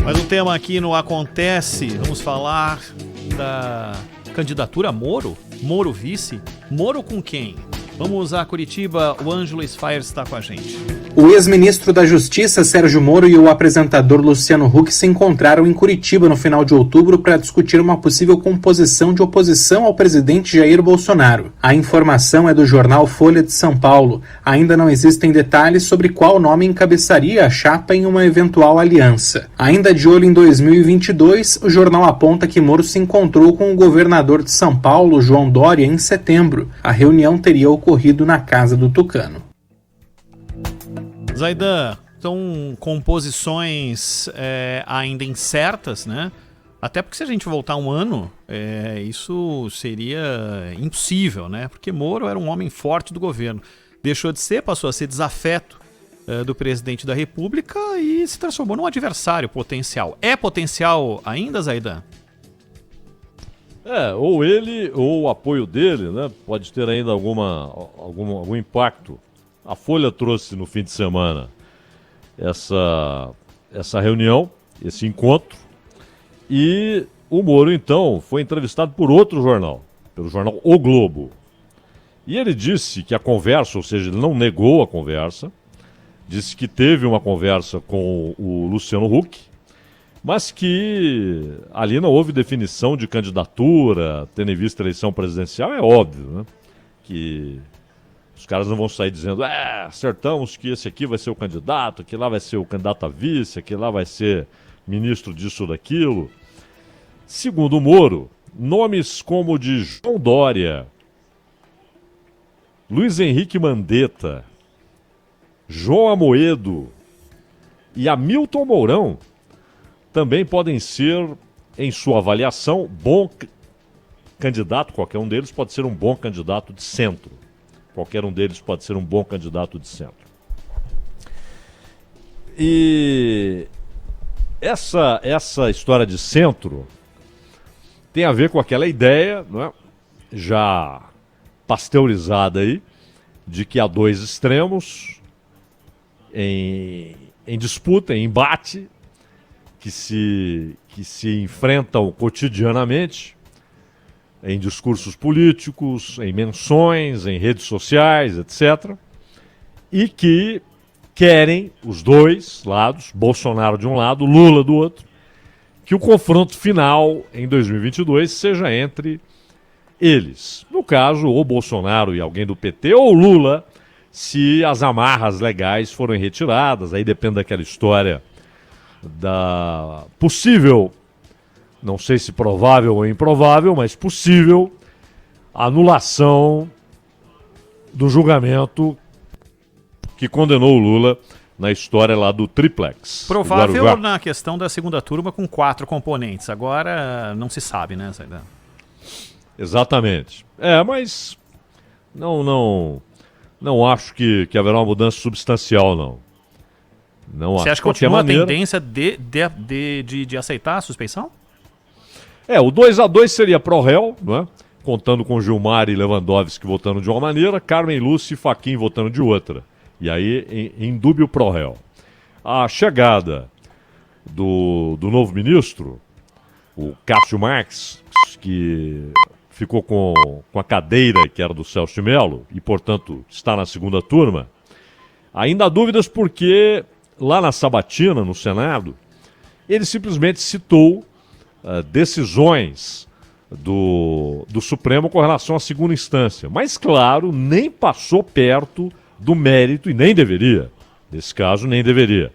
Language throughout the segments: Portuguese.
Mais um tema aqui no Acontece. Vamos falar da candidatura Moro. Moro vice. Moro com quem? Vamos a Curitiba. O Ângelo Sfire está com a gente. O ex-ministro da Justiça, Sérgio Moro, e o apresentador Luciano Huck se encontraram em Curitiba no final de outubro para discutir uma possível composição de oposição ao presidente Jair Bolsonaro. A informação é do jornal Folha de São Paulo. Ainda não existem detalhes sobre qual nome encabeçaria a chapa em uma eventual aliança. Ainda de olho em 2022, o jornal aponta que Moro se encontrou com o governador de São Paulo, João Dória, em setembro. A reunião teria ocorrido na casa do Tucano. Zaidan, são composições ainda incertas, né? Até porque se a gente voltar um ano, isso seria impossível, né? Porque Moro era um homem forte do governo. Deixou de ser, passou a ser desafeto do presidente da República e se transformou num adversário potencial. É potencial ainda, Zaidan? Ou ele ou o apoio dele, né? Pode ter ainda algum impacto. A Folha trouxe no fim de semana essa reunião, esse encontro, e o Moro, então, foi entrevistado por outro jornal, pelo jornal O Globo. E ele disse que a conversa, ou seja, ele não negou a conversa, disse que teve uma conversa com o Luciano Huck, mas que ali não houve definição de candidatura, tendo em vista a eleição presidencial, é óbvio, né? Que os caras não vão sair dizendo, acertamos que esse aqui vai ser o candidato, que lá vai ser o candidato a vice, que lá vai ser ministro disso ou daquilo. Segundo o Moro, nomes como o de João Dória, Luiz Henrique Mandetta, João Amoedo e Hamilton Mourão também podem ser, em sua avaliação, bom candidato, qualquer um deles pode ser um bom candidato de centro. Qualquer um deles pode ser um bom candidato de centro. E essa história de centro tem a ver com aquela ideia, não é, já pasteurizada aí, de que há dois extremos em disputa, em embate, que se enfrentam cotidianamente, em discursos políticos, em menções, em redes sociais, etc. E que querem, os dois lados, Bolsonaro de um lado, Lula do outro, que o confronto final em 2022 seja entre eles. No caso, ou Bolsonaro e alguém do PT, ou Lula, se as amarras legais forem retiradas. Aí depende daquela história da possível, não sei se provável ou improvável, mas possível anulação do julgamento que condenou o Lula na história lá do Triplex. Provável na questão da segunda turma com 4 componentes. Agora não se sabe, né, Zaidan? Exatamente. Mas não acho que haverá uma mudança substancial, não. Você acha que continua a tendência de aceitar a suspeição? O 2-2 seria pró-réu, não é? Contando com Gilmar e Lewandowski votando de uma maneira, Carmen Lúcia e Fachin votando de outra. E aí, em dúbio pró-réu. A chegada do novo ministro, o Cássio Marques, que ficou com a cadeira que era do Celso de Mello, e, portanto, está na segunda turma, ainda há dúvidas porque, lá na sabatina, no Senado, ele simplesmente citou decisões do Supremo com relação à segunda instância. Mas, claro, nem passou perto do mérito, e nem deveria, nesse caso, nem deveria,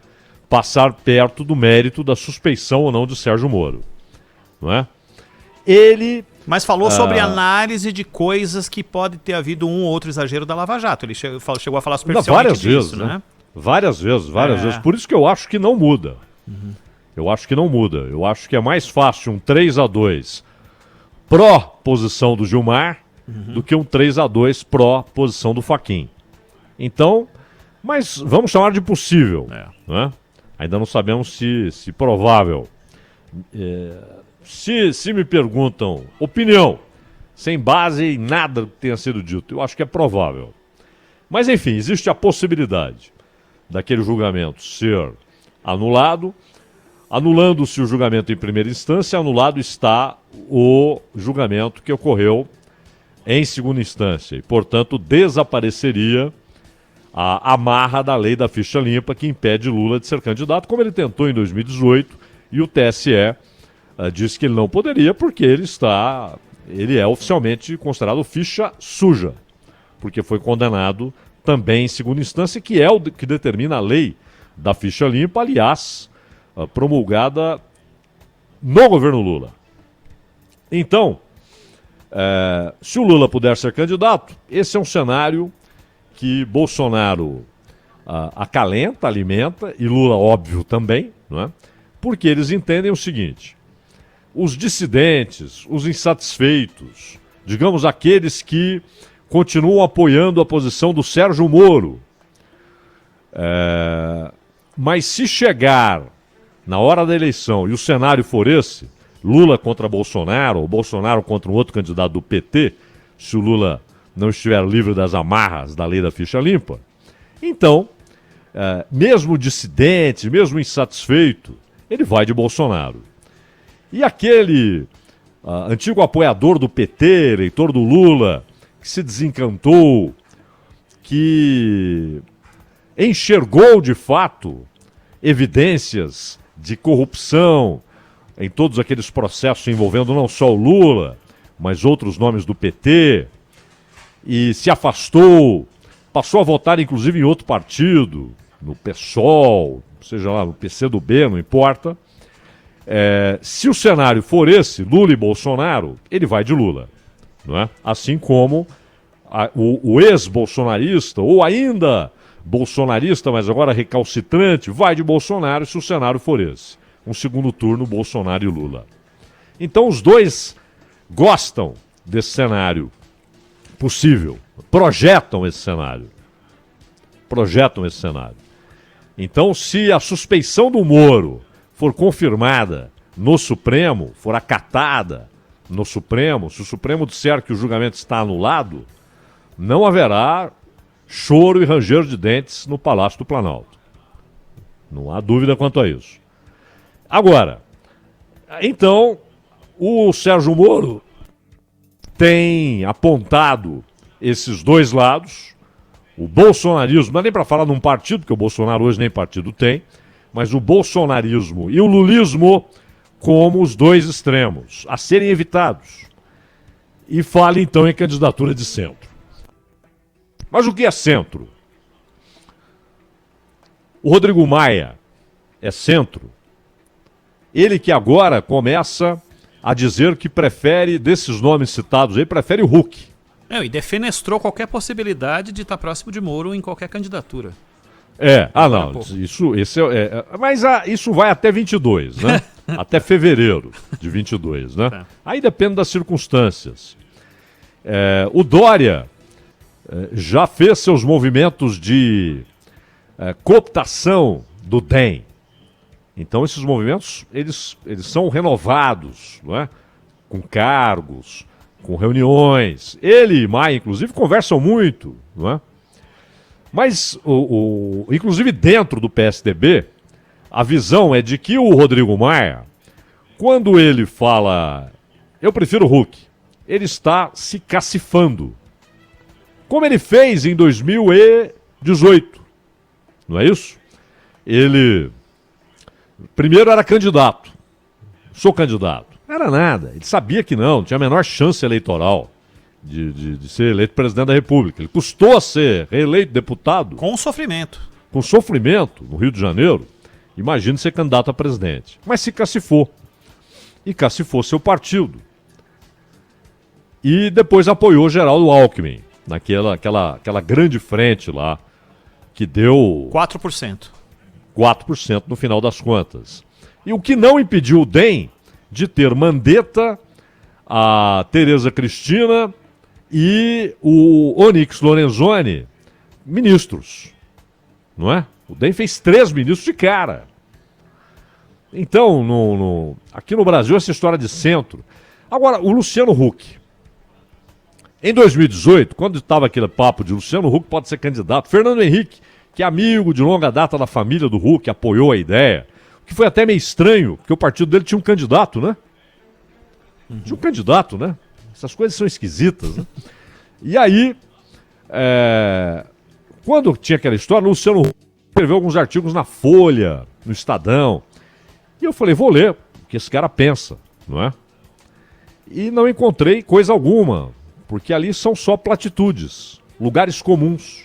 passar perto do mérito da suspeição ou não de Sérgio Moro. Não é? Ele... Mas falou sobre análise de coisas que pode ter havido um ou outro exagero da Lava Jato. Ele chegou a falar superficialmente várias disso, vezes, né? Várias vezes. Por isso que eu acho que não muda. Eu acho que não muda. Eu acho que é mais fácil um 3-2 pró-posição do Gilmar do que um 3-2 pró-posição do Fachin. Então, mas vamos chamar de possível. Né? Ainda não sabemos se provável. Se me perguntam opinião, sem base em nada que tenha sido dito, eu acho que é provável. Mas, enfim, existe a possibilidade daquele julgamento ser anulado Anulando-se o julgamento em primeira instância, anulado está o julgamento que ocorreu em segunda instância. E, portanto, desapareceria a amarra da lei da ficha limpa que impede Lula de ser candidato, como ele tentou em 2018, e o TSE disse que ele não poderia porque ele é oficialmente considerado ficha suja, porque foi condenado também em segunda instância, que é o que determina a lei da ficha limpa, aliás, promulgada no governo Lula. Então, se o Lula puder ser candidato, esse é um cenário que Bolsonaro acalenta, alimenta, e Lula, óbvio, também, não é? Porque eles entendem o seguinte: os dissidentes, os insatisfeitos, digamos aqueles que continuam apoiando a posição do Sérgio Moro, mas se chegar na hora da eleição e o cenário for esse, Lula contra Bolsonaro, ou Bolsonaro contra um outro candidato do PT, se o Lula não estiver livre das amarras da lei da ficha limpa, então, mesmo dissidente, mesmo insatisfeito, ele vai de Bolsonaro. E aquele antigo apoiador do PT, eleitor do Lula, que se desencantou, que enxergou de fato evidências de corrupção em todos aqueles processos envolvendo não só o Lula, mas outros nomes do PT, e se afastou, passou a votar inclusive em outro partido, no PSOL, seja lá, no PCdoB, não importa. Se o cenário for esse, Lula e Bolsonaro, ele vai de Lula, não é? Assim como o ex-bolsonarista, ou ainda bolsonarista, mas agora recalcitrante, vai de Bolsonaro se o cenário for esse. Um segundo turno, Bolsonaro e Lula. Então os dois gostam desse cenário possível, projetam esse cenário. Então, se a suspeição do Moro for confirmada no Supremo, for acatada no Supremo, se o Supremo disser que o julgamento está anulado, não haverá choro e ranger de dentes no Palácio do Planalto. Não há dúvida quanto a isso. Agora, então, o Sérgio Moro tem apontado esses dois lados, o bolsonarismo, não é nem para falar num partido, porque o Bolsonaro hoje nem partido tem, mas o bolsonarismo e o lulismo como os dois extremos, a serem evitados. E fala então em candidatura de centro. Mas o que é centro? O Rodrigo Maia é centro. Ele que agora começa a dizer que prefere, desses nomes citados aí, prefere o Huck. E defenestrou qualquer possibilidade de estar próximo de Moro em qualquer candidatura. Não, mas isso vai até 22, né? Até fevereiro de 22, né? Tá. Aí depende das circunstâncias. O Dória já fez seus movimentos de cooptação do DEM. Então esses movimentos, eles são renovados, não é? Com cargos, com reuniões. Ele e Maia, inclusive, conversam muito, não é? Mas, inclusive dentro do PSDB, a visão é de que o Rodrigo Maia, quando ele fala, eu prefiro o Huck, ele está se cacifando. Como ele fez em 2018, não é isso? Ele, primeiro era candidato, sou candidato. Não era nada, ele sabia que não tinha a menor chance eleitoral de ser eleito presidente da República. Ele custou a ser reeleito deputado. Com sofrimento. Com sofrimento, no Rio de Janeiro. Imagine ser candidato a presidente. Mas se cacifou. E cacifou seu partido. E depois apoiou Geraldo Alckmin, naquela grande frente lá, que deu 4%. 4% no final das contas. E o que não impediu o DEM de ter Mandetta, a Tereza Cristina e o Onyx Lorenzoni ministros, não é? O DEM fez 3 ministros de cara. Então, aqui no Brasil, essa história de centro. Agora, o Luciano Huck. Em 2018, quando estava aquele papo de Luciano Huck pode ser candidato, Fernando Henrique, que é amigo de longa data da família do Huck, apoiou a ideia. que foi até meio estranho, porque o partido dele tinha um candidato, né? Tinha um candidato, né? Essas coisas são esquisitas, né? E aí, quando tinha aquela história, o Luciano Huck escreveu alguns artigos na Folha, no Estadão. E eu falei, vou ler o que esse cara pensa, não é? E não encontrei coisa alguma, porque ali são só platitudes, lugares comuns.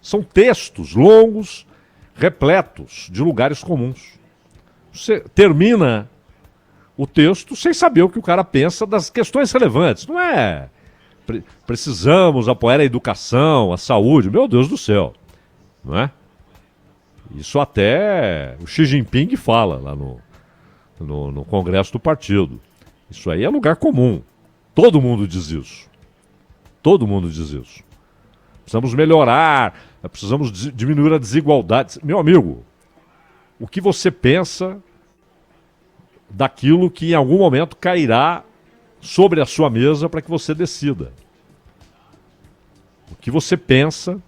São textos longos, repletos de lugares comuns. Você termina o texto sem saber o que o cara pensa das questões relevantes. Não é precisamos apoiar a educação, a saúde, meu Deus do céu, não é? Isso até o Xi Jinping fala lá no Congresso do Partido. Isso aí é lugar comum. Todo mundo diz isso. Todo mundo diz isso. Precisamos melhorar, precisamos diminuir a desigualdade. Meu amigo, o que você pensa daquilo que em algum momento cairá sobre a sua mesa para que você decida? O que você pensa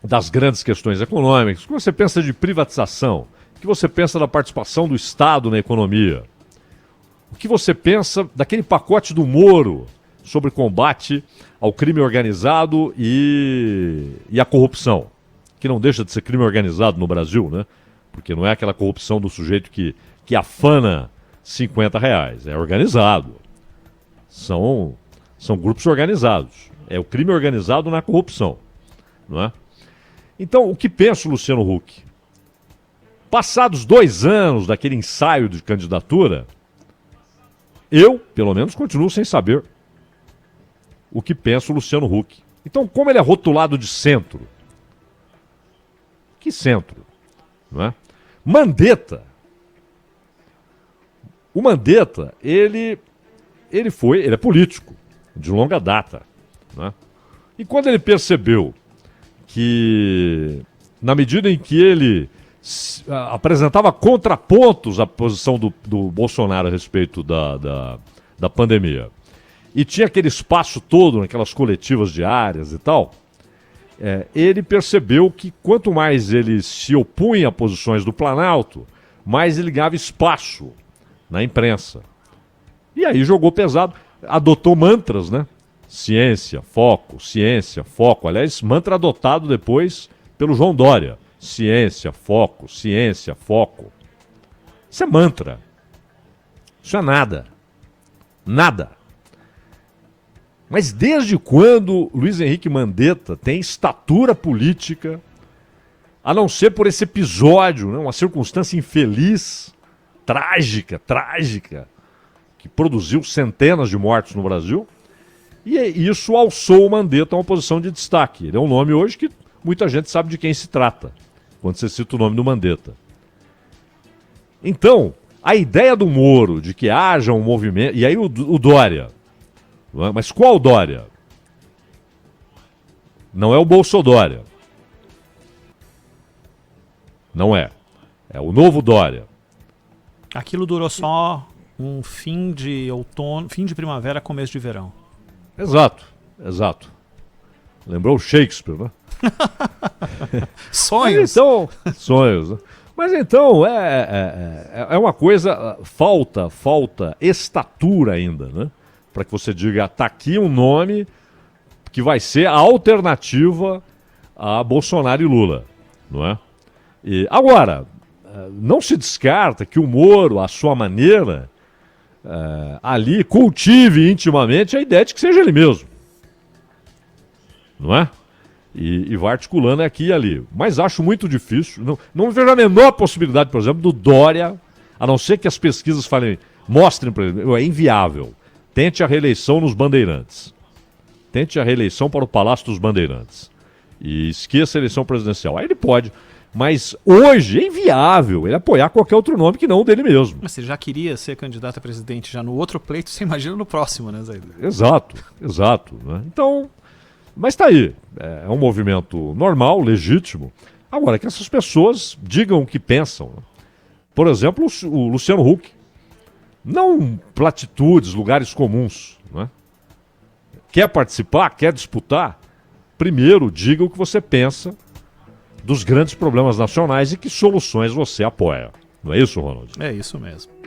das grandes questões econômicas? O que você pensa de privatização? O que você pensa da participação do Estado na economia? O que você pensa daquele pacote do Moro sobre combate ao crime organizado e a corrupção? Que não deixa de ser crime organizado no Brasil, né? Porque não é aquela corrupção do sujeito que afana R$50. É organizado. São grupos organizados. É o crime organizado na corrupção, não é? Então, o que pensa o Luciano Huck? Passados 2 anos daquele ensaio de candidatura, eu, pelo menos, continuo sem saber o que pensa o Luciano Huck. Então, como ele é rotulado de centro? Que centro? Não é? Mandetta. O Mandetta, ele é político, de longa data. Não é? E quando ele percebeu que, na medida em que ele apresentava contrapontos à posição do Bolsonaro a respeito da pandemia, e tinha aquele espaço todo naquelas coletivas diárias e tal, ele percebeu que quanto mais ele se opunha a posições do Planalto, mais ele ganhava espaço na imprensa. E aí jogou pesado, adotou mantras, né? Ciência, foco. Aliás, mantra adotado depois pelo João Dória. Ciência, foco. Isso é mantra. Isso é nada. Nada. Mas desde quando Luiz Henrique Mandetta tem estatura política, a não ser por esse episódio, né, uma circunstância infeliz, trágica, que produziu centenas de mortos no Brasil, e isso alçou o Mandetta a uma posição de destaque. Ele é um nome hoje que muita gente sabe de quem se trata, quando você cita o nome do Mandetta. Então, a ideia do Moro de que haja um movimento... E aí o Dória... Mas qual Dória? Não é o Bolsodória. Não é. É o novo Dória. Aquilo durou só um fim de outono, fim de primavera, começo de verão. Exato. Lembrou o Shakespeare, né? Sonhos. Mas então, sonhos. Né? Mas então, é uma coisa, falta estatura ainda, né? Para que você diga, tá aqui um nome que vai ser a alternativa a Bolsonaro e Lula, não é? E agora, não se descarta que o Moro, à sua maneira, ali cultive intimamente a ideia de que seja ele mesmo, não é? E vai articulando aqui e ali. Mas acho muito difícil, não vejo a menor possibilidade, por exemplo, do Dória, a não ser que as pesquisas mostrem para ele, é inviável. Tente a reeleição nos Bandeirantes. Tente a reeleição para o Palácio dos Bandeirantes. E esqueça a eleição presidencial. Aí ele pode. Mas hoje é inviável ele apoiar qualquer outro nome que não o dele mesmo. Mas você já queria ser candidato a presidente já no outro pleito, você imagina no próximo, né, Zaido? Exato. Né? Então, mas tá aí. É um movimento normal, legítimo. Agora, que essas pessoas digam o que pensam. Né? Por exemplo, o Luciano Huck. Não platitudes, lugares comuns. Né? Quer participar? Quer disputar? Primeiro, diga o que você pensa dos grandes problemas nacionais e que soluções você apoia. Não é isso, Ronald? É isso mesmo.